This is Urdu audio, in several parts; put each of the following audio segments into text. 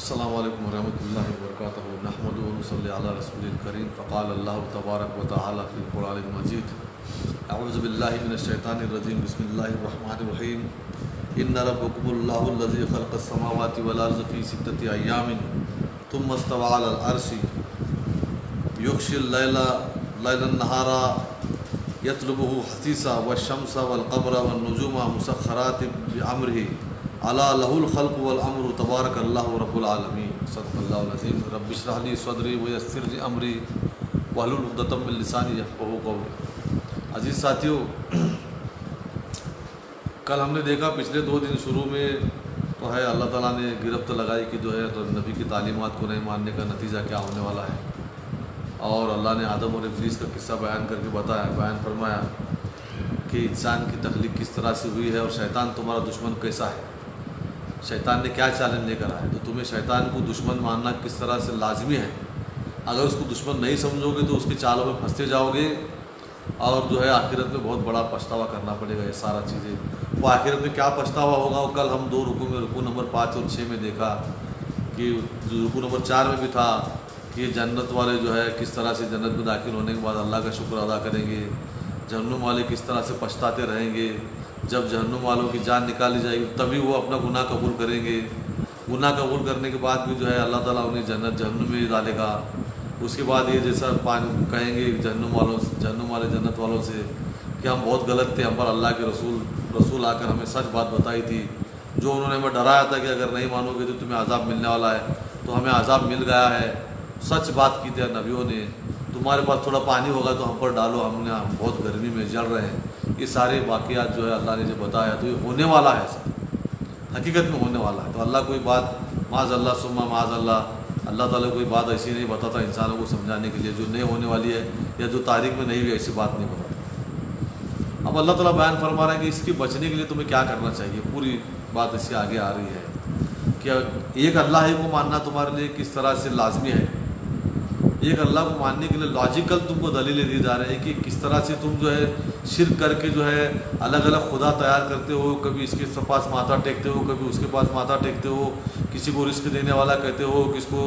السلام علیکم ورحمۃ اللہ وبرکاتہ نحمد و نصلی علی رسول الکریم فقال اللہ تبارک و تعالی فی القرآن المجید اعوذ باللہ من الشیطان الرجیم بسم اللہ الرحمن الرحیم ان ربکم اللہ الذی خلق السماوات والارض فی ستۃ ایام ثم استوى علی العرش یغشی اللیل النہار یطلبہ حثیثا والشمس والقمر والنجوم مسخرات بامرہ الا لہ الخلق والامر تبارک اللہ رب العالمین صدق اللہ العظیم رب اشرح لی صدری ویسر لی امری واحلل عقدۃ من لسانی یفقہوا قولی۔ عزیز ساتھیو، کل ہم نے دیکھا پچھلے 2 دن شروع میں تو ہے اللہ تعالیٰ نے گرفت لگائی کہ جو ہے تو نبی کی تعلیمات کو نہیں ماننے کا نتیجہ کیا ہونے والا ہے، اور اللہ نے آدم اور ابلیس کا قصہ بیان کر کے بیان فرمایا کہ انسان کی تخلیق کس طرح سے ہوئی ہے اور شیطان تمہارا دشمن کیسا ہے، شیطان نے کیا چیلنج لے کر آیا، تو تمہیں شیطان کو دشمن ماننا کس طرح سے لازمی ہے۔ اگر اس کو دشمن نہیں سمجھو گے تو اس کی چالوں میں پھنستے جاؤ گے اور جو ہے آخرت میں بہت بڑا پچھتاوا کرنا پڑے گا۔ یہ سارا چیزیں وہ آخرت میں کیا پچھتاوا ہوگا، وہ کل ہم 2 رکوع میں رکوع نمبر 5 اور 6 میں دیکھا کہ رکوع نمبر 4 میں بھی تھا کہ جنت والے جو ہے کس طرح سے جنت میں داخل ہونے کے بعد اللہ کا شکر ادا کریں گے، جہنم والے کس طرح سے پچھتاتے رہیں گے۔ جب جہنم والوں کی جان نکالی جائے گی تبھی وہ اپنا گناہ قبول کریں گے، گناہ قبول کرنے کے بعد بھی جو ہے اللہ تعالیٰ انہیں جہنم میں ڈالے گا۔ اس کے بعد یہ جیسا کہیں گے جہنم والے جنت والوں سے کہ ہم بہت غلط تھے، ہم پر اللہ کے رسول آ کر ہمیں سچ بات بتائی تھی، جو انہوں نے ہمیں ڈرایا تھا کہ اگر نہیں مانو گے تو تمہیں عذاب ملنے والا ہے، تو ہمیں عذاب مل گیا ہے، سچ بات کی تھی نبیوں نے۔ تمہارے پاس تھوڑا پانی ہوگا تو ہم پر ڈالو، ہم بہت گرمی میں جل رہے ہیں۔ یہ سارے واقعات جو ہے اللہ نے جو بتایا تو یہ ہونے والا ہے، سر حقیقت میں ہونے والا ہے۔ تو اللہ کوئی بات معاذ اللہ ثم معاذ اللہ تعالیٰ کوئی بات ایسی نہیں بتاتا انسانوں کو سمجھانے کے لیے جو نہیں ہونے والی ہے یا جو تاریخ میں نہیں ہوئی، ایسی بات نہیں بتاتا۔ اب اللہ تعالیٰ بیان فرما رہے ہیں کہ اس کی بچنے کے لیے تمہیں کیا کرنا چاہیے، پوری بات اس سے آگے آ رہی ہے کہ ایک اللہ ہی کو ماننا تمہارے لیے کس طرح سے لازمی ہے۔ ایک اللہ کو ماننے کے لیے لاجیکل تم کو دلیلیں دی جا رہی ہیں کہ کس طرح سے تم جو ہے شرک کر کے جو ہے الگ الگ خدا تیار کرتے ہو، کبھی اس کے پاس ماتھا ٹیکتے ہو، کبھی اس کے پاس ماتھا ٹیکتے ہو، کسی کو رزق دینے والا کہتے ہو، کس کو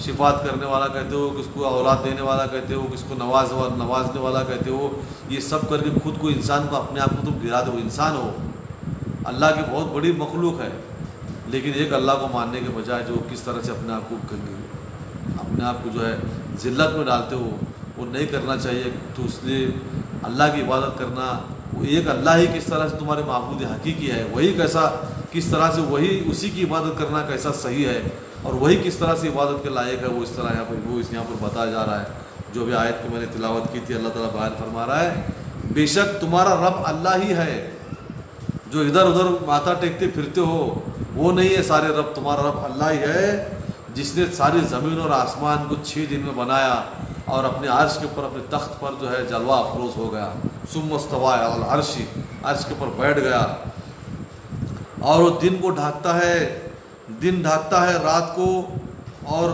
شفاعت کرنے والا کہتے ہو، کس کو اولاد دینے والا کہتے ہو، کس کو نوازنے والا کہتے ہو۔ یہ سب کر کے خود کو انسان کو اپنے آپ کو تم گرا دو۔ انسان ہو، اللہ کی بہت بڑی مخلوق ہے، لیکن ایک اللہ کو ماننے کے بجائے جو کس طرح سے اپنے آپ کو جو ہے ذلت میں ڈالتے ہو، وہ نہیں کرنا چاہیے۔ تو اس لیے اللہ کی عبادت کرنا، وہ ایک اللہ ہی کس طرح سے تمہارے معبود حقیقی ہے، وہی کیسا کس طرح سے وہی اسی کی عبادت کرنا کیسا صحیح ہے، اور وہی کس طرح سے عبادت کے لائق ہے، وہ اس طرح یہاں پر بتایا جا رہا ہے۔ جو بھی آیت کی میں نے تلاوت کی تھی، اللہ تعالیٰ بیان فرما رہا ہے بے شک تمہارا رب اللہ ہی ہے، جو ادھر ادھر ماتھا ٹیکتے پھرتے ہو وہ نہیں ہے سارے رب، تمہارا رب اللہ ہی ہے جس نے ساری زمین اور آسمان کو 6 دن میں بنایا اور اپنے عرش کے اوپر اپنے تخت پر جو ہے جلوہ افروز ہو گیا۔ ثم استوى علی العرش، عرش کے اوپر بیٹھ گیا، اور وہ دن کو ڈھانکتا ہے رات کو، اور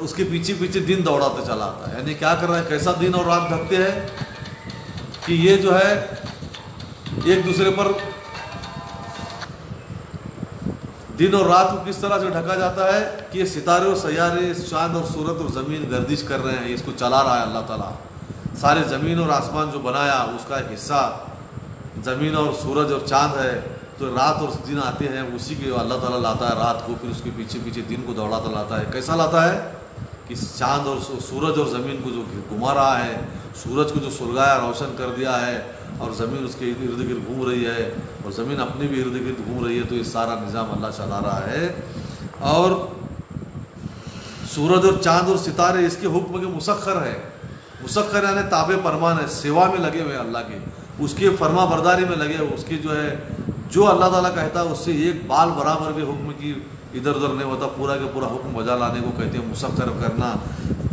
اس کے پیچھے پیچھے دن دوڑاتے چلا آتا ہے۔ یعنی کیا کر رہا ہے، کیسا دن اور رات ڈھکتے ہیں کہ یہ جو ہے ایک دوسرے پر دن اور رات کو کس طرح سے ڈھکا جاتا ہے کہ یہ ستارے اور سیارے، چاند اور سورج اور زمین گردش کر رہے ہیں، اس کو چلا رہا ہے اللہ تعالیٰ۔ سارے زمین اور آسمان جو بنایا اس کا ایک حصہ زمین اور سورج اور چاند ہے، تو رات اور دن آتے ہیں اسی کے اللہ تعالیٰ لاتا ہے رات کو، پھر اس کے پیچھے پیچھے دن کو دوڑاتا لاتا ہے۔ کیسا لاتا ہے کہ چاند اور سورج اور زمین کو جو گھما رہا ہے، سورج کو جو سلگایا روشن کر دیا ہے، اور زمین اس کے ارد گرد گھوم رہی ہے، اور زمین اپنے بھی ارد گرد گھوم رہی ہے، تو یہ سارا نظام اللہ چلا رہا ہے۔ اور سورج اور چاند اور ستارے اس کے حکم کے مسخر ہے، مسخر یعنی تابع فرمان ہے، سیوا میں لگے ہوئے اللہ کے، اس کے فرما برداری میں لگے ہوئے، اس کے جو اللہ تعالیٰ کہتا ہے اس سے ایک بال برابر بھی حکم کی ادھر ادھر نہیں ہوتا، پورا کے پورا حکم بجا لانے کو کہتے ہیں مسخر کرنا۔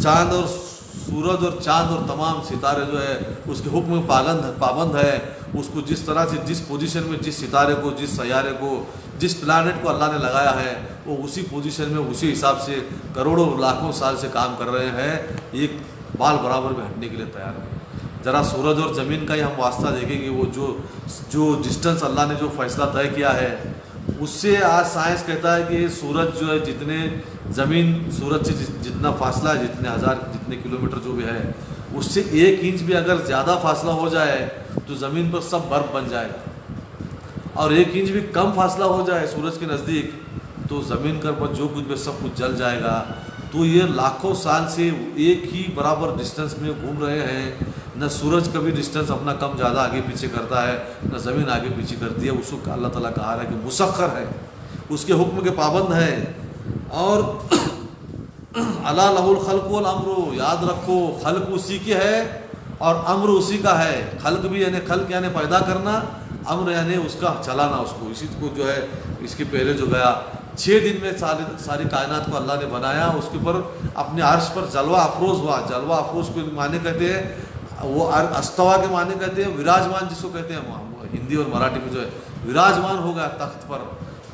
چاند اور سورج اور چاند اور تمام ستارے جو ہے اس کے حکم میں پابند ہے، اس کو جس طرح سے جس پوزیشن میں جس ستارے کو، جس سیارے کو، جس پلانٹ کو اللہ نے لگایا ہے، وہ اسی پوزیشن میں اسی حساب سے کروڑوں لاکھوں سال سے کام کر رہے ہیں، ایک بال برابر بھی ہٹنے کے لیے تیار ہے۔ ذرا سورج اور زمین کا ہی ہم واسطہ دیکھیں کہ وہ جو ڈسٹنس اللہ نے جو فیصلہ طے کیا ہے، اس سے آج سائنس کہتا ہے کہ سورج جو ہے جتنے زمین سورج سے جتنا فاصلہ ہے، جتنے کلومیٹر جو بھی ہے، اس سے 1 انچ بھی اگر زیادہ فاصلہ ہو جائے تو زمین پر سب برف بن جائے گا، اور 1 انچ بھی کم فاصلہ ہو جائے سورج کے نزدیک تو زمین پر جو کچھ بھی سب کچھ جل جائے گا۔ تو یہ لاکھوں سال سے ایک ہی برابر ڈسٹنس میں گھوم رہے ہیں، نہ سورج کبھی ڈسٹنس اپنا کم زیادہ آگے پیچھے کرتا ہے، نہ زمین آگے پیچھے کرتی ہے۔ اس کو اللہ تعالیٰ کہا ہے کہ مسخر ہے، اس کے حکم کے پابند ہے۔ اور الا لہ الخلق والامر، یاد رکھو خلق اسی کی ہے اور امر اسی کا ہے۔ خلق بھی یعنی خلق یعنی پیدا کرنا، امر یعنی اس کا چلانا، اس کو اسی کو جو ہے اس کے پہلے جو گیا 6 دن میں ساری کائنات کو اللہ نے بنایا، اس کے اوپر اپنے عرش پر جلوہ افروز ہوا۔ جلوہ افروز کو معنی کہتے ہیں، وہ استوا کے معنی کہتے ہیں وراجمان، جس کو کہتے ہیں ہندی اور مراٹھی میں جو ہے وراجمان ہو گیا تخت پر،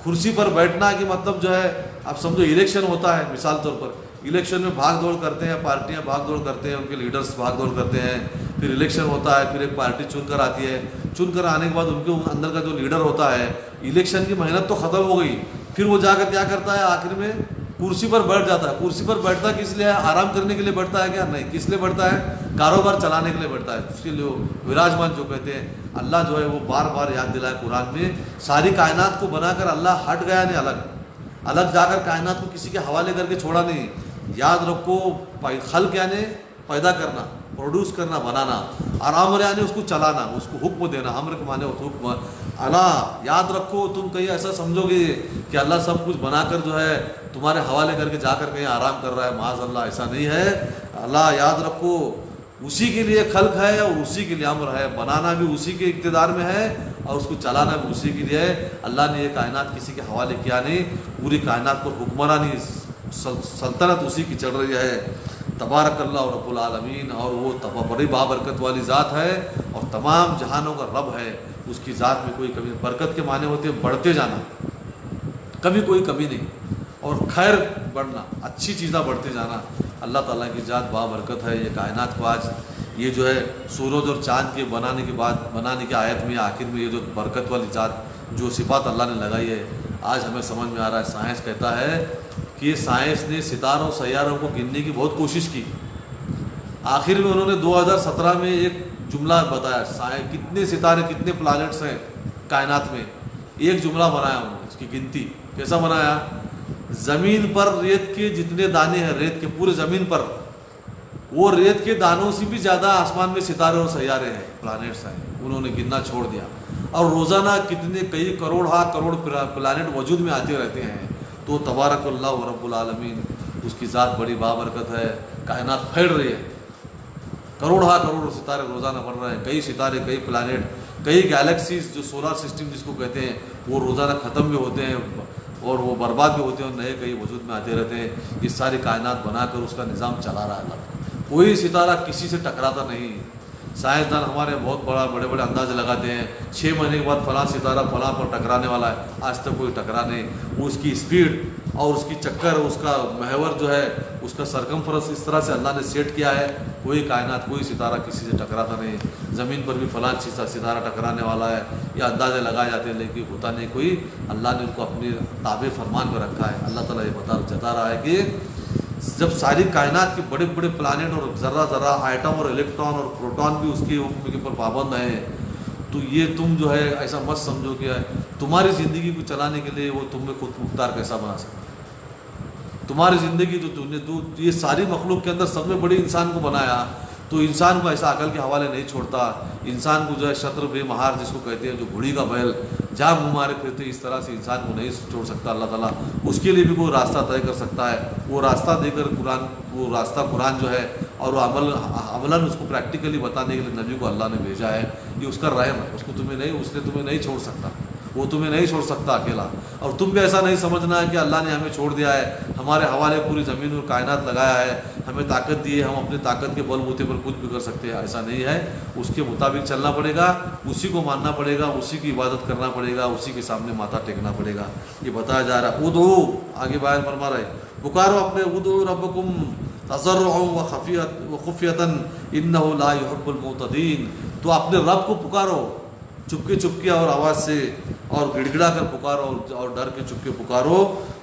کرسی پر بیٹھنا کہ مطلب جو ہے اب سمجھو الیکشن ہوتا ہے، مثال طور پر الیکشن میں بھاگ دوڑ کرتے ہیں، پارٹیاں بھاگ دوڑ کرتے ہیں، ان کے لیڈرز بھاگ دوڑ کرتے ہیں، پھر الیکشن ہوتا ہے، پھر ایک پارٹی چن کر آتی ہے، چن کر آنے کے بعد ان کے اندر کا جو لیڈر ہوتا ہے، الیکشن کی محنت تو ختم ہو گئی، پھر وہ جا کر کیا کرتا ہے آخر میں کرسی پر بیٹھ جاتا ہے۔ کرسی پر بیٹھتا کس لیے ہے؟ آرام کرنے کے لیے بیٹھتا ہے کیا؟ نہیں، کس لیے بیٹھتا ہے؟ کاروبار چلانے کے لیے بیٹھتا ہے، اس کے لیے وراجمان جو کہتے ہیں۔ اللہ جو ہے وہ بار بار یاد دلائے قرآن میں، ساری کائنات کو بنا کر اللہ ہٹ گیا نہیں، الگ جا کر کائنات کو کسی کے حوالے کر کے چھوڑا نہیں۔ یاد رکھو خلق یعنی پیدا کرنا، پروڈیوس کرنا، بنانا، اور امر یعنی اس کو چلانا، اس کو حکم دینا۔ امر کے معنی حکم۔ اللہ یاد رکھو، تم کہیں ایسا سمجھو گے کہ اللہ سب کچھ بنا کر جو ہے تمہارے حوالے کر کے جا کر کہیں آرام کر رہا ہے، معاذ اللہ، ایسا نہیں ہے۔ اللہ یاد رکھو اسی کے لیے خلق ہے اور اسی کے لیے امر ہے، بنانا بھی اسی کے اقتدار میں ہے اور اس کو چلانا بھی اسی کے لیے ہے۔ اللہ نے یہ کائنات کسی کے حوالے کیا نہیں، پوری کائنات پر حکمرانی سلطنت اسی کی چل رہی ہے۔ تبارک اللہ رب العالمین، اور وہ بڑی بابرکت والی ذات ہے اور تمام جہانوں کا رب ہے۔ اس کی ذات میں کوئی کمی، برکت کے معنی ہوتے ہیں بڑھتے جانا، کبھی کوئی کمی نہیں، اور خیر بڑھنا، اچھی چیزیں بڑھتے جانا۔ اللہ تعالیٰ کی ذات بابرکت ہے۔ یہ کائنات کو آج یہ جو ہے سورج اور چاند کے بنانے کی آیت میں آخر میں یہ جو برکت والی ذات جو صفات اللہ نے لگائی ہے، آج ہمیں سمجھ میں آ رہا ہے۔ سائنس کہتا ہے کہ سائنس نے ستاروں سیاروں کو گننے کی بہت کوشش کی، آخر میں انہوں نے 2017 میں ایک جملہ بتایا، کتنے ستارے کتنے پلانٹس ہیں کائنات میں، ایک جملہ بنایا انہوں نے، اس کی گنتی کیسا بنایا؟ زمین پر ریت کے جتنے دانے ہیں، ریت کے پورے زمین پر، وہ ریت کے دانوں سے بھی زیادہ آسمان میں ستارے اور سیارے ہیں، پلانٹس ہیں، انہوں نے گننا چھوڑ دیا۔ اور روزانہ کئی کروڑ پلانٹ وجود میں آتے رہتے ہیں۔ تو تبارک اللہ رب العالمین، اس کی ذات بڑی بابرکت ہے۔ کائنات پھیل رہی ہے، کروڑ ستارے روزانہ بن رہے ہیں، کئی ستارے، کئی پلانٹ، کئی گیلیکسیز جو سولار سسٹم جس کو کہتے ہیں، وہ روزانہ ختم بھی ہوتے ہیں اور وہ برباد بھی ہوتے ہیں، اور نئے کئی وجود میں آتے رہتے ہیں۔ یہ ساری کائنات بنا کر اس کا نظام چلا رہا ہے اللہ۔ کوئی ستارہ کسی سے ٹکراتا نہیں۔ سائنسدان ہمارے بہت بڑے اندازے لگاتے ہیں، 6 مہینے کے بعد فلاں ستارہ فلاں پر ٹکرانے والا ہے، آج تک کوئی ٹکرا نہیں۔ وہ اس کی اسپیڈ اور اس کی چکر، اس کا محور جو ہے، اس کا سرکمفرنس اس طرح سے اللہ نے سیٹ کیا ہے، کوئی کائنات کوئی ستارہ کسی سے ٹکراتا نہیں۔ زمین پر بھی فلاں ستارہ ٹکرانے والا ہے، یہ اندازے لگائے جاتے ہیں، لیکن ہوتا نہیں کوئی۔ اللہ نے ان کو اپنے تابع فرمان میں رکھا ہے۔ اللہ تعالیٰ یہ جتا رہا ہے کہ جب ساری کائنات کے بڑے پلانٹ اور ذرہ آئٹم اور الیکٹران اور پروٹون بھی اس کے حکم کے اوپر پابند ہیں، تو یہ تم جو ہے ایسا مت سمجھو کہ تمہاری زندگی کو چلانے کے لیے وہ تم میں خود مختار کیسا بنا سکتا ہے۔ تمہاری زندگی تو یہ ساری مخلوق کے اندر سب میں بڑی انسان کو بنایا، تو انسان کو ایسا عقل کے حوالے نہیں چھوڑتا۔ انسان کو جو ہے شطر بے مہار جس کو کہتے ہیں، جو گھوڑی کا بیل جہاں منہ مارے پھرتے، اس طرح سے انسان کو نہیں چھوڑ سکتا اللہ تعالیٰ۔ اس کے لیے بھی کوئی راستہ طے کر سکتا ہے، وہ راستہ دے کر قرآن جو ہے، اور وہ عملاً اس کو پریکٹیکلی بتانے کے لیے نبی کو اللہ نے بھیجا ہے۔ یہ اس کا رحم ہے، اس نے تمہیں نہیں چھوڑ سکتا، وہ تمہیں نہیں چھوڑ سکتا اکیلا۔ اور تم بھی ایسا نہیں سمجھنا ہے کہ اللہ نے ہمیں چھوڑ دیا ہے، ہمارے حوالے پوری زمین اور کائنات لگایا ہے، ہمیں طاقت دی ہے، ہم اپنی طاقت کے بل بوتے پر کچھ بھی کر سکتے ہیں، ایسا نہیں ہے۔ اس کے مطابق چلنا پڑے گا، اسی کو ماننا پڑے گا، اسی کی عبادت کرنا پڑے گا، اسی کے سامنے ماتھا ٹیکنا پڑے گا۔ یہ بتایا جا رہا ہے، ادعو، آگے بیان فرما رہے، پکارو اپنے، ادعو ربکم تضرعا وخفیۃ انہ لا یحب المعتدین، تو اپنے رب کو پکارو چپکے اور آواز سے، اور گڑ گڑا کر پکارو اور ڈر کے چپ کے پکارو،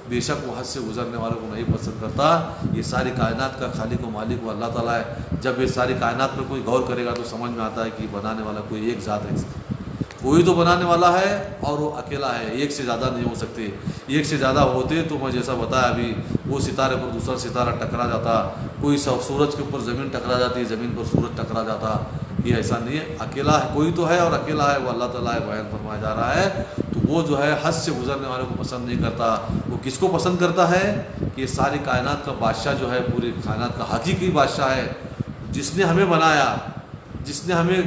بے شک وہ حد سے گزرنے والوں کو نہیں پسند کرتا۔ یہ ساری کائنات کا خالق و مالک وہ اللہ تعالیٰ ہے۔ جب یہ ساری کائنات میں کوئی غور کرے گا تو سمجھ میں آتا ہے کہ بنانے والا کوئی ایک ذات ہے، کوئی تو بنانے والا ہے اور وہ اکیلا ہے، ایک سے زیادہ نہیں ہو سکتے۔ ایک سے زیادہ ہوتے تو میں جیسا بتایا ابھی، وہ ستارے پر دوسرا ستارہ ٹکرا جاتا، کوئی سورج کے اوپر زمین ٹکرا جاتی، زمین پر سورج ٹکرا جاتا۔ یہ ایسا نہیں ہے، اکیلا ہے، کوئی تو ہے اور اکیلا ہے، وہ اللہ تعالیٰ ہے، بیان فرمایا جا رہا ہے۔ تو وہ جو ہے حد سے گزرنے والوں کو پسند نہیں کرتا۔ وہ کس کو پسند کرتا ہے؟ کہ یہ ساری کائنات کا بادشاہ جو ہے، پوری کائنات کا حقیقی بادشاہ ہے، جس نے ہمیں بنایا، جس نے ہمیں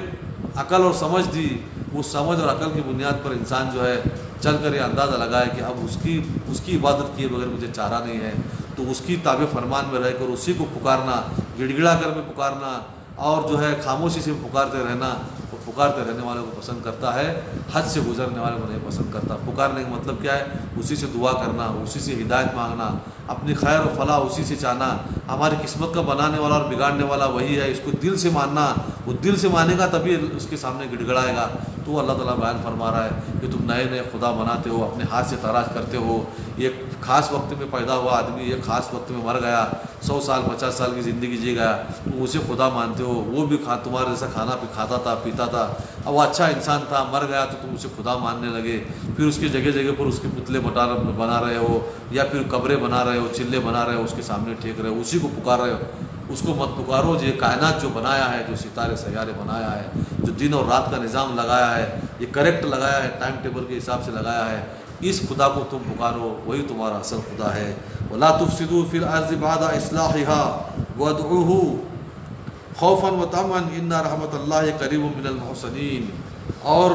عقل اور سمجھ دی، وہ سمجھ اور عقل کی بنیاد پر انسان جو ہے چل کر یہ اندازہ لگائے کہ اب اس کی عبادت کیے بغیر مجھے چارہ نہیں ہے، تو اس کی تابع فرمان میں رہ کر اسی کو پکارنا، گڑ گڑا کر میں پکارنا، اور جو ہے خاموشی سے پکارتے رہنا، وہ پکارتے رہنے والوں کو پسند کرتا ہے، حد سے گزرنے والوں کو نہیں پسند کرتا۔ پکارنے کا مطلب کیا ہے؟ اسی سے دعا کرنا، اسی سے ہدایت مانگنا، اپنی خیر و فلاح اسی سے چاہنا۔ ہماری قسمت کا بنانے والا اور بگاڑنے والا وہی ہے، اس کو دل سے ماننا۔ وہ دل سے مانے گا تبھی اس کے سامنے گڑ گڑائے گا۔ تو اللہ تعالیٰ بیان فرما رہا ہے کہ تم نئے نئے خدا بناتے ہو، اپنے ہاتھ سے تراش کرتے ہو۔ ایک خاص وقت میں پیدا ہوا آدمی ایک خاص وقت میں مر گیا، 100 سال 50 سال کی زندگی جی گیا، تم اسے خدا مانتے ہو۔ وہ بھی تمہارے جیسا کھانا کھاتا تھا، پیتا تھا، اب وہ اچھا انسان تھا، مر گیا تو تم اسے خدا ماننے لگے۔ پھر اس کی جگہ جگہ پر اس کے پتلے بنا رہے ہو، یا پھر قبریں بنا رہے ہو، چلے بنا رہے ہو، اس کے سامنے ٹھیک رہے ہو، اسی کو پکار رہے ہو۔ اس کو مت پکارو جو کائنات جو بنایا ہے، جو ستارے سیارے بنایا ہے، جو دن اور رات کا نظام لگایا ہے، یہ کریکٹ لگایا ہے، ٹائم ٹیبل کے حساب سے لگایا ہے، اس خدا کو تم پکارو، وہی تمہارا اصل خدا ہے۔ وَلَا تُفْسِدُوا فِي الْأَرْضِ بَعْدَ إِصْلَاحِهَا وَادْعُوهُ خَوْفًا وَطَمَعًا إِنَّ رَحْمَتَ اللَّهِ قَرِيبٌ مِنَ الْمُحْسِنِينَ۔ اور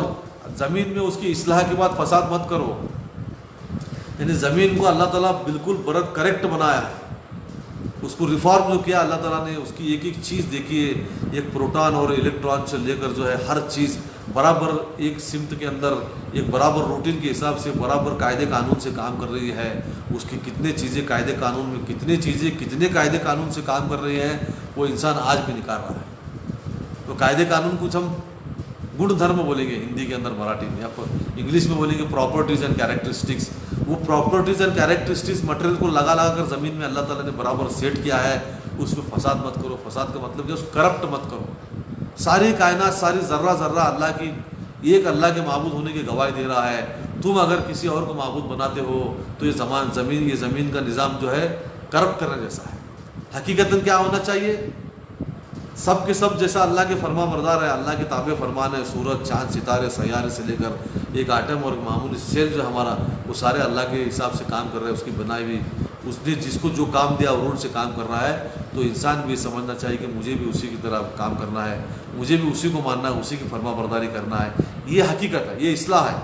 زمین میں اس کی اصلاح کے بعد فساد مت کرو، یعنی زمین کو اللہ تعالیٰ بالکل کریکٹ بنایا ہے، اس کو ریفارم جو کیا اللہ تعالیٰ نے، اس کی ایک ایک چیز دیکھیے، ایک پروٹون اور الیکٹران سے لے کر جو ہے ہر چیز برابر ایک سمت کے اندر، ایک برابر روٹین کے حساب سے، برابر قاعدے قانون سے کام کر رہی ہے۔ اس کی کتنے چیزیں قاعدے قانون میں، کتنے قاعدے قانون سے کام کر رہی ہیں، وہ انسان آج بھی نکال رہا ہے۔ تو قاعدے قانون کچھ ہم گن دھرم بولیں گے ہندی کے اندر، مراٹھی میں، آپ انگلش میں بولیں گے پراپرٹیز اینڈ کیریکٹرسٹکس۔ وہ پراپرٹیز اینڈ کیریکٹرسٹکس مٹیریل کو لگا کر زمین میں اللہ تعالیٰ نے برابر سیٹ کیا ہے۔ اس میں فساد مت کرو۔ فساد کا مطلب جو کرپٹ مت کرو۔ ساری کائنات، ساری ذرہ ذرہ اللہ کی، ایک اللہ کے معبود ہونے کی گواہی دے رہا ہے۔ تم اگر کسی اور کو معبود بناتے ہو تو یہ زمین کا نظام جو ہے کرپٹ کرنے جیسا ہے۔ حقیقتاً کیا ہونا چاہیے؟ سب کے سب جیسا اللہ کے فرما بردار ہے، اللہ کے تابع فرمان ہے۔ سورج، چاند، ستارے، سیارے سے لے کر ایک آٹم اور معمولی سیل جو ہمارا، وہ سارے اللہ کے حساب سے کام کر رہے ہیں، اس کی بنائی ہوئی، اس نے جس کو جو کام دیا رول سے کام کر رہا ہے۔ تو انسان بھی یہ سمجھنا چاہیے کہ مجھے بھی اسی کی طرح کام کرنا ہے، مجھے بھی اسی کو ماننا ہے، اسی کی فرما برداری کرنا ہے۔ یہ حقیقت ہے، یہ اصلاح ہے۔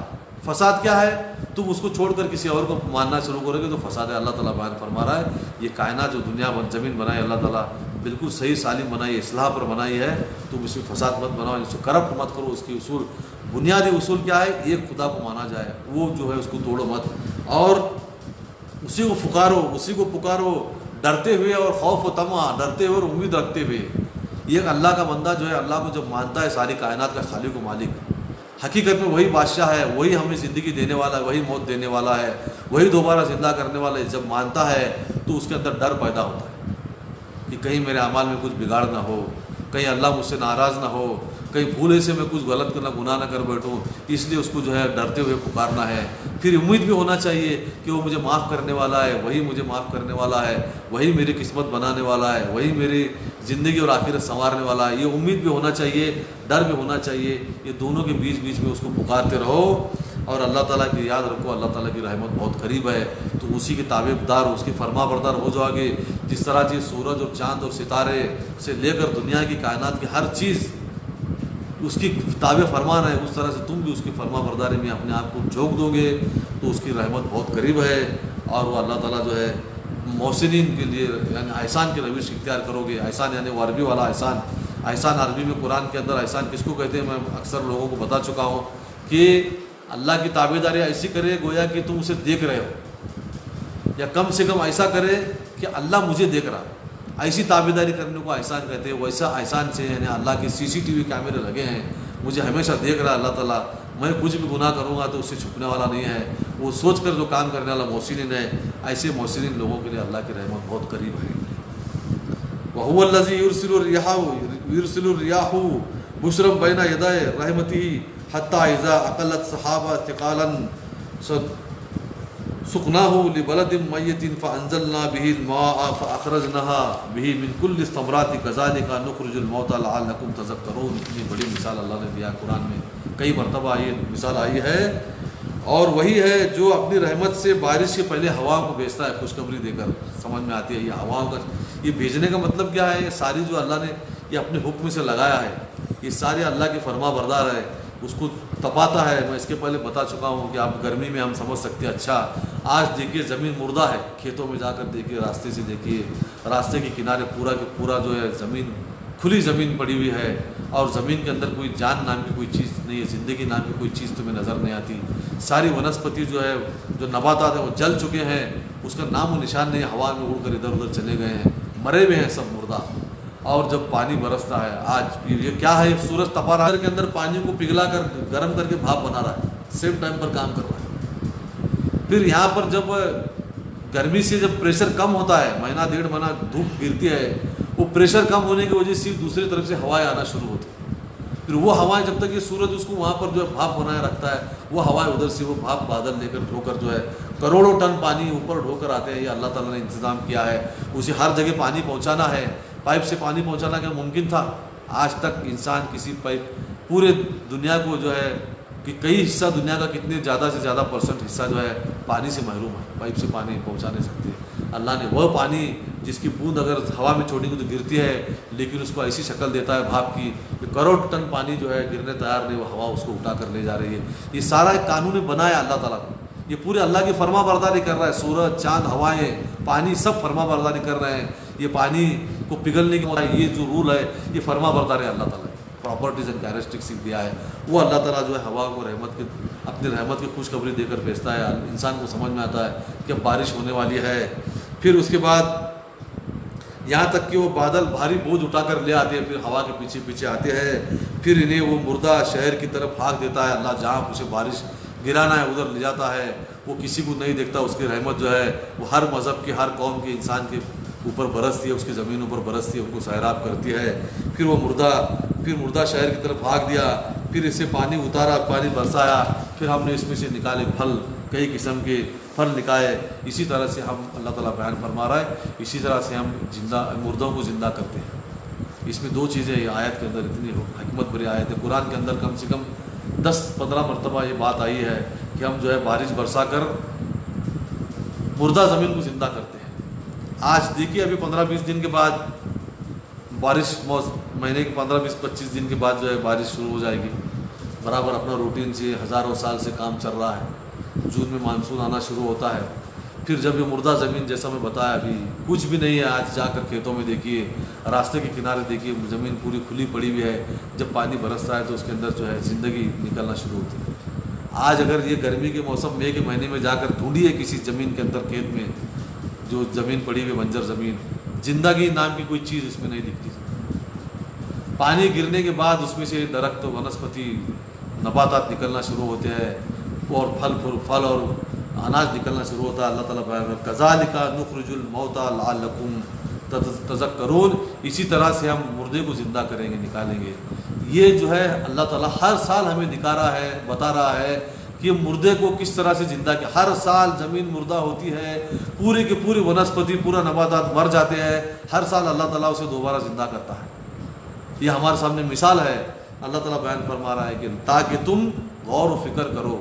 فساد کیا ہے؟ تم اس کو چھوڑ کر کسی اور کو ماننا شروع کرو گے تو فساد ہے۔ اللہ تعالیٰ بیان فرما رہا ہے یہ کائنات جو دنیا زمین بنائی اللہ تعالیٰ بالکل صحیح سالم بنائی ہے، اصلاح پر بنائی ہے۔ تم اس میں فساد مت بناؤ، اس کو کرپٹ مت کرو۔ اس کی اصول، بنیادی اصول کیا ہے؟ ایک خدا کو مانا جائے، وہ جو ہے اس کو توڑو مت، اور اسی کو پکارو ڈرتے ہوئے، اور خوف و طمع، ڈرتے ہوئے اور امید رکھتے ہوئے۔ یہ اللہ کا بندہ جو ہے اللہ کو جب مانتا ہے، ساری کائنات کا خالق و مالک، حقیقت میں وہی بادشاہ ہے، وہی ہمیں زندگی دینے والا ہے، وہی موت دینے والا ہے، وہی دوبارہ زندہ کرنے والا ہے، جب مانتا ہے تو اس کے اندر ڈر پیدا ہوتا ہے کہ کہیں میرے اعمال میں کچھ بگاڑ نہ ہو، کہیں اللہ مجھ سے ناراض نہ ہو، کہیں بھولے سے میں کچھ غلط کرنا، گناہ نہ کر بیٹھوں۔ اس لیے اس کو جو ہے ڈرتے ہوئے پکارنا ہے۔ پھر امید بھی ہونا چاہیے کہ وہ مجھے معاف کرنے والا ہے، وہی مجھے معاف کرنے والا ہے، وہی میری قسمت بنانے والا ہے، وہی میری زندگی اور آخرت سنوارنے والا ہے۔ یہ امید بھی ہونا چاہیے، ڈر بھی ہونا چاہیے۔ یہ دونوں کے بیچ میں اس کو پکارتے رہو، اور اللہ تعالیٰ کی یاد رکھو، اللہ تعالیٰ کی رحمت بہت قریب ہے۔ تو اسی کے تابع دار، اس کی فرما بردار ہو جاؤ گے۔ جس طرح سے سورج اور چاند اور ستارے سے لے کر دنیا کی کائنات کی ہر چیز اس کی تابع فرمان ہے، اس طرح سے تم بھی اس کی فرما برداری میں اپنے آپ کو جھونک دو گے تو اس کی رحمت بہت قریب ہے۔ اور وہ اللہ تعالیٰ جو ہے محسنین کے لیے، یعنی احسان کی روش اختیار کرو گے۔ احسان یعنی وہ عربی والا احسان۔ احسان عربی میں قرآن کے اندر احسان کس کو کہتے ہیں؟ میں اکثر لوگوں کو بتا چکا ہوں کہ اللہ کی تابعداری ایسی کرے گویا کہ تم اسے دیکھ رہے ہو، یا کم سے کم ایسا کرے کہ اللہ مجھے دیکھ رہا۔ ایسی تابعداری کرنے کو احسان کہتے ہیں۔ ویسا احسان سے یعنی اللہ کے CCTV کیمرے لگے ہیں، مجھے ہمیشہ دیکھ رہا ہے اللہ تعالیٰ، میں کچھ بھی گناہ کروں گا تو اس سے چھپنے والا نہیں ہے، وہ سوچ کر جو کام کرنے والا محسنین ہے، ایسے محسنین لوگوں کے لیے اللہ کی رحمت بہت قریب ہے۔ وَهُوَ الَّذِي يُرْسِلُ الرِّيَاحَ بُشْرًا بَيْنَ يَدَيْ رَحْمَتِهِ حَتَّى إِذَا أَقَلَّتْ سَحَابًا ثِقَالًا سُقْنَاهُ لِبَلَدٍ مَيِّتٍ فَأَنزَلْنَا بِهِ الْمَاءَ فَأَخْرَجْنَا بِهِ مِنْ كُلِّ الثَّمَرَاتِ كَذَلِكَ نُخْرِجُ الْمَوْتَى لَعَلَّكُمْ تَذَكَّرُونَ۔ اتنی بڑی مثال اللہ نے دیا قرآن میں، کئی مرتبہ یہ مثال آئی ہے، اور وہی ہے جو اپنی رحمت سے بارش کے پہلے ہواؤں کو بھیجتا ہے خوشخبری دے کر۔ سمجھ میں آتی ہے یہ ہواؤں کا، یہ بھیجنے کا مطلب کیا ہے؟ یہ ساری جو اللہ نے یہ اپنے حکم سے لگایا ہے، یہ سارے اللہ کے فرما بردار ہے، اس کو تپاتا ہے۔ میں اس کے پہلے بتا چکا ہوں کہ آپ گرمی میں ہم سمجھ سکتے ہیں، اچھا آج دیکھیے زمین مردہ ہے، کھیتوں میں جا کر دیکھیے، راستے سے دیکھیے، راستے کے کنارے پورا کے پورا جو ہے زمین کھلی زمین پڑی ہوئی ہے، اور زمین کے اندر کوئی جان نام کی کوئی چیز نہیں ہے، زندگی نام کی کوئی چیز تمہیں نظر نہیں آتی۔ ساری ونسپتی جو ہے، جو نباتات ہیں وہ جل چکے ہیں، اس کا نام و نشان نہیں، ہوا میں اڑ کر ادھر ادھر چلے گئے ہیں، مرے ہوئے ہیں سب مردہ۔ اور جب پانی برستا ہے، آج یہ کیا ہے؟ سورج تپا رہا ہے کے اندر پانی کو پگھلا کر گرم کر کے بھاپ بنا رہا ہے، سیم ٹائم پر کام کر رہا ہے۔ پھر یہاں پر جب گرمی سے جب پریشر کم ہوتا ہے، مہینہ ڈیڑھ مہینہ دھوپ گرتی ہے، وہ پریشر کم ہونے کی وجہ سے دوسری طرف سے ہوائیں آنا شروع ہوتی ہیں۔ پھر وہ ہوائیں جب تک یہ سورج اس کو وہاں پر جو ہے بھاپ بنائے رکھتا ہے، وہ ہوائیں ادھر سے وہ بھاپ بادل لے کر ڈھو کر جو ہے کروڑوں ٹن پانی اوپر ڈھو کر آتے ہیں۔ یہ اللہ تعالیٰ نے انتظام کیا ہے، اسے ہر جگہ پانی پہنچانا ہے۔ پائپ سے پانی پہنچانا کیا ممکن تھا؟ آج تک انسان کسی پائپ پورے دنیا کو جو ہے کہ کئی حصہ دنیا کا کتنے زیادہ سے زیادہ پرسنٹ حصہ جو ہے پانی سے محروم ہے، پائپ سے پانی پہنچا نہیں سکتے۔ اللہ نے وہ پانی جس کی بوند اگر ہوا میں چھوڑی تو گرتی ہے، لیکن اس کو ایسی شکل دیتا ہے بھاپ کی کہ کروڑ ٹن پانی جو ہے گرنے تیار نہیں، وہ ہوا اس کو اٹھا کر لے جا رہی ہے۔ یہ سارا ایک قانون بنایا اللہ تعالیٰ کو، یہ پورے اللہ کی فرما برداری کر رہا ہے۔ سورج، چاند، ہوائیں، پانی سب فرما برداری کر رہے ہیں۔ یہ پانی کو پگھلنے کے بعد یہ جو رول ہے، یہ فرما بردار ہے اللہ تعالیٰ نے، پراپرٹیز اینڈ کیریسٹکس دیا ہے۔ وہ اللہ تعالیٰ جو ہے ہوا کو رحمت کی، اپنی رحمت کی خوشخبری دے کر بھیجتا ہے، انسان کو سمجھ میں آتا ہے کہ اب بارش ہونے والی ہے۔ پھر اس کے بعد یہاں تک کہ وہ بادل بھاری بوجھ اٹھا کر لے آتے ہیں، پھر ہوا کے پیچھے پیچھے آتے ہیں، پھر انہیں وہ مردہ شہر کی طرف پھینک دیتا ہے اللہ، جہاں اسے بارش گرانا ہے ادھر لے جاتا ہے۔ وہ کسی کو نہیں دیکھتا، اس کی رحمت جو ہے وہ ہر مذہب کے، ہر قوم کے انسان کے اوپر برستی ہے، اس کی زمین اوپر برستی ہے، ان کو سیراب کرتی ہے۔ پھر وہ مردہ شہر کی طرف بھاگ دیا، پھر اسے پانی اتارا، پانی برسایا، پھر ہم نے اس میں سے نکالے پھل، کئی قسم کے پھل نکالے۔ اسی طرح سے ہم اللہ تعالیٰ بیان فرما رہا ہے، اسی طرح سے ہم مردوں کو زندہ کرتے ہیں۔ اس میں دو چیزیں یہ آیت کے اندر اتنی حکمت بھری آیت ہے۔ قرآن کے اندر کم سے کم 10-15 مرتبہ یہ بات آئی ہے کہ ہم جو ہے بارش برسا کر مردہ زمین کو زندہ کرتے ہیں۔ آج دیکھیے ابھی 15-20 دن کے بعد بارش، مہینے کے 15-20-25 دن کے بعد جو ہے بارش شروع ہو جائے گی، برابر اپنا روٹین سے ہزاروں سال سے کام چل رہا ہے۔ جون میں مانسون آنا شروع ہوتا ہے، پھر جب یہ مردہ زمین جیسا میں بتایا ابھی کچھ بھی نہیں ہے، آج جا کر کھیتوں میں دیکھیے، راستے کے کنارے دیکھیے، زمین پوری کھلی پڑی ہوئی ہے، جب پانی برستا ہے تو اس کے اندر جو ہے زندگی نکلنا شروع ہوتی ہے۔ آج اگر یہ گرمی کے موسم مئی کے مہینے میں جا کر ڈھونڈیے کسی زمین کے اندر، کھیت میں جو زمین پڑی ہوئی بنجر زمین، زندگی نام کی کوئی چیز اس میں نہیں دکھتی۔ پانی گرنے کے بعد اس میں سے درخت، ونسپتی، نباتات نکلنا شروع ہوتے ہیں، اور پھل اور اناج نکلنا شروع ہوتا ہے۔ اللہ تعالیٰ بیان کرتا ہے کذالک نخرج الموتى لعلکم تذکرون، اسی طرح سے ہم مردے کو زندہ کریں گے، نکالیں گے۔ یہ جو ہے اللہ تعالیٰ ہر سال ہمیں دکھا رہا ہے، بتا رہا ہے کہ مردے کو کس طرح سے زندہ کیا۔ ہر سال زمین مردہ ہوتی ہے، پورے کے پورے ونسپتی، پورا نباتات مر جاتے ہیں، ہر سال اللہ تعالیٰ اسے دوبارہ زندہ کرتا ہے۔ یہ ہمارے سامنے مثال ہے، اللہ تعالیٰ بیان فرما رہا ہے کہ تاکہ تم غور و فکر کرو۔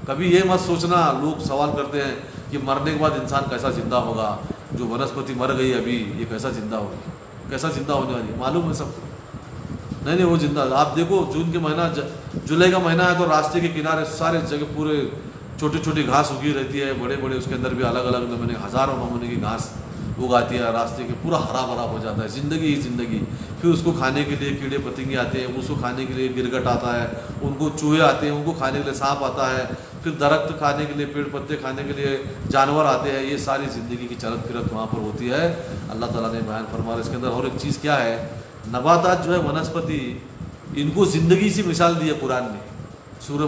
کبھی یہ مت سوچنا، لوگ سوال کرتے ہیں کہ مرنے کے بعد انسان کیسا زندہ ہوگا، جو ونسپتی مر گئی ابھی یہ کیسا زندہ ہوگی، کیسا زندہ ہونے والی، معلوم ہے سب کو؟ نہیں وہ زندہ۔ آپ دیکھو جون کے مہینہ، جولائی کا مہینہ ہے تو راستے کے کنارے سارے جگہ پورے چھوٹی چھوٹی گھاس اگی رہتی ہے، بڑے بڑے اس کے اندر بھی الگ الگ نمونے، ہزاروں نمونے کی گھاس اگاتی ہے، راستے کے پورا ہرا بھرا ہو جاتا ہے، زندگی ہی زندگی۔ پھر اس کو کھانے کے لیے کیڑے پتنگے آتے ہیں، اس کو کھانے کے لیے گرگٹ آتا ہے، ان کو چوہے آتے ہیں، ان کو کھانے کے لیے سانپ آتا ہے، پھر درخت کھانے کے لیے، پیڑ پتے کھانے کے لیے جانور آتے ہیں۔ یہ ساری زندگی کی چلت پھرت وہاں پر ہوتی ہے۔ اللہ تعالیٰ نے بیان فرمایا اس کے اندر اور ایک چیز کیا ہے، نباتات جو ہے ونسپتی، ان کو زندگی سے مثال دی ہے قرآن نے۔ سورہ